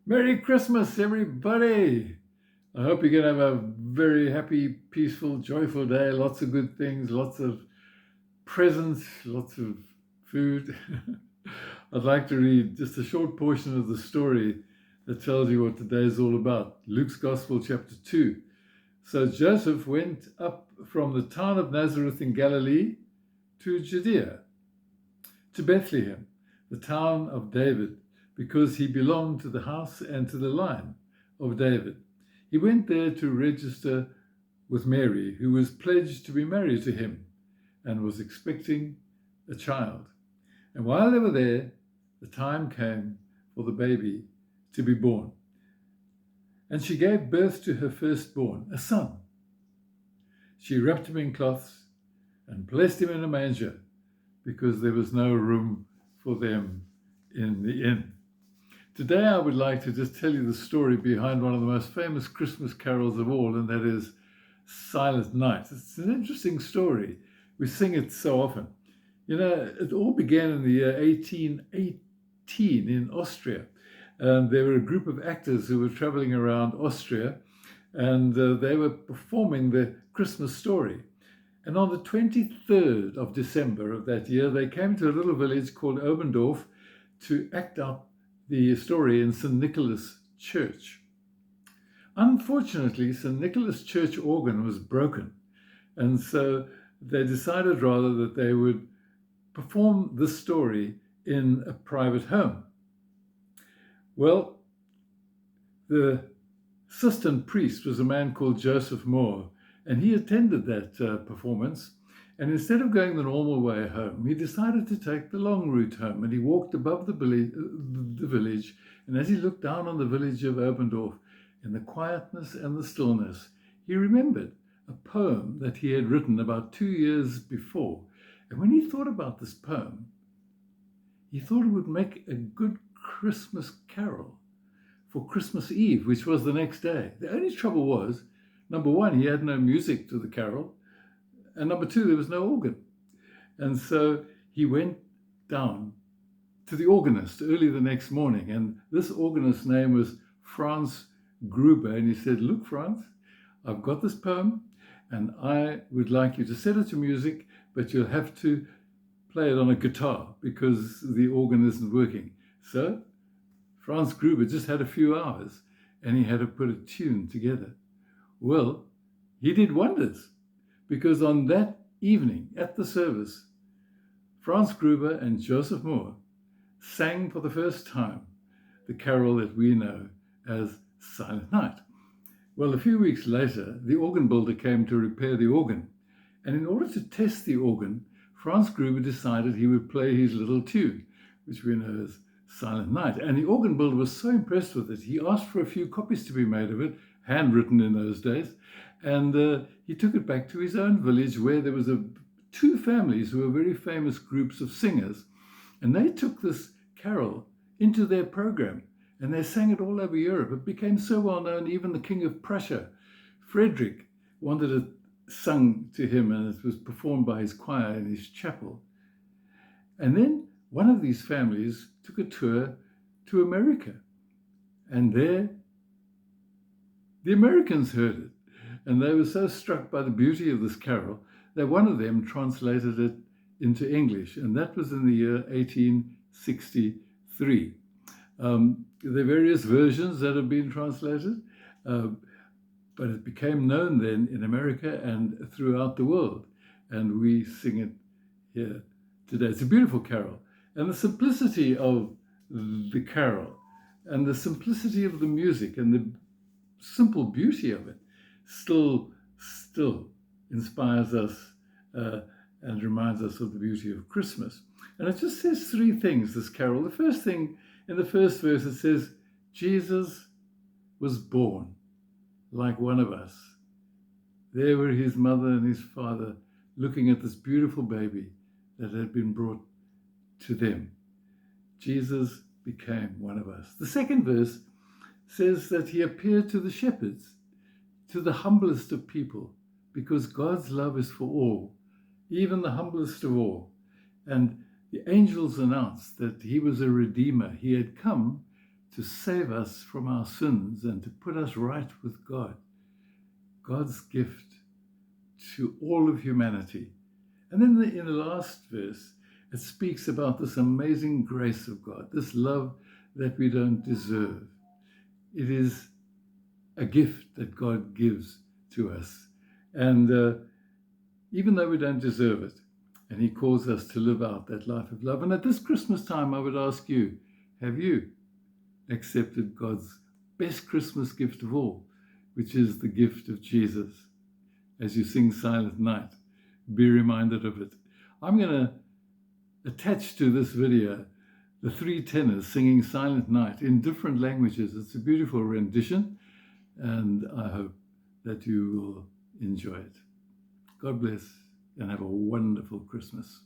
Merry Christmas, everybody! I hope you're going to have a very happy, peaceful, joyful day. Lots of good things, lots of presents, lots of food. I'd like to read just a short portion of the story that tells you what today is all about. Luke's Gospel, chapter 2. So Joseph went up from the town of Nazareth in Galilee to Judea, to Bethlehem, the town of David, because he belonged to the house and to the line of David. He went there to register with Mary, who was pledged to be married to him and was expecting a child. And while they were there, the time came for the baby to be born. And she gave birth to her firstborn, a son. She wrapped him in cloths and placed him in a manger because there was no room for them in the inn. Today I would like to just tell you the story behind one of the most famous Christmas carols of all, and that is Silent Night. It's an interesting story. We sing it so often. You know, it all began in the year 1818 in Austria. And there were a group of actors who were traveling around Austria, and they were performing the Christmas story. And on the 23rd of December of that year, they came to a little village called Oberndorf to act out the story in St. Nicholas Church. Unfortunately, St. Nicholas Church organ was broken, and so they decided rather that they would perform this story in a private home. Well, the assistant priest was a man called Joseph Moore, and he attended that performance. And instead of going the normal way home, he decided to take the long route home. And he walked above the village. And as he looked down on the village of Oberndorf, in the quietness and the stillness, he remembered a poem that he had written about 2 years before. And when he thought about this poem, he thought it would make a good Christmas carol for Christmas Eve, which was the next day. The only trouble was, number one, he had no music to the carol. And number two, there was no organ. And so he went down to the organist early the next morning. And this organist's name was Franz Gruber. And he said, "Look, Franz, I've got this poem and I would like you to set it to music, but you'll have to play it on a guitar because the organ isn't working." So Franz Gruber just had a few hours and he had to put a tune together. Well, he did wonders, because on that evening at the service, Franz Gruber and Joseph Moore sang for the first time the carol that we know as Silent Night. Well, a few weeks later, the organ builder came to repair the organ. And in order to test the organ, Franz Gruber decided he would play his little tune, which we know as Silent Night. And the organ builder was so impressed with it, he asked for a few copies to be made of it, handwritten in those days. And he took it back to his own village where there was two families who were very famous groups of singers. And they took this carol into their program and they sang it all over Europe. It became so well known, even the King of Prussia, Frederick, wanted it sung to him, and it was performed by his choir in his chapel. And then one of these families took a tour to America. And there, the Americans heard it. And they were so struck by the beauty of this carol that one of them translated it into English. And that was in the year 1863. There are various versions that have been translated, but it became known then in America and throughout the world. And we sing it here today. It's a beautiful carol. And the simplicity of the carol and the simplicity of the music and the simple beauty of it still inspires us and reminds us of the beauty of Christmas. And it just says three things, this carol. The first thing, in the first verse, it says, Jesus was born like one of us. There were his mother and his father looking at this beautiful baby that had been brought to them. Jesus became one of us. The second verse says that he appeared to the shepherds, to the humblest of people, because God's love is for all, even the humblest of all. And the angels announced that he was a redeemer. He had come to save us from our sins and to put us right with God. God's gift to all of humanity. And then in the last verse, it speaks about this amazing grace of God, this love that we don't deserve. It is a gift that God gives to us. And even though we don't deserve it, and he calls us to live out that life of love. And at this Christmas time, I would ask you, have you accepted God's best Christmas gift of all, which is the gift of Jesus? As you sing Silent Night, be reminded of it. I'm going to attach to this video the three tenors singing Silent Night in different languages. It's a beautiful rendition, and I hope that you will enjoy it. God bless and have a wonderful Christmas.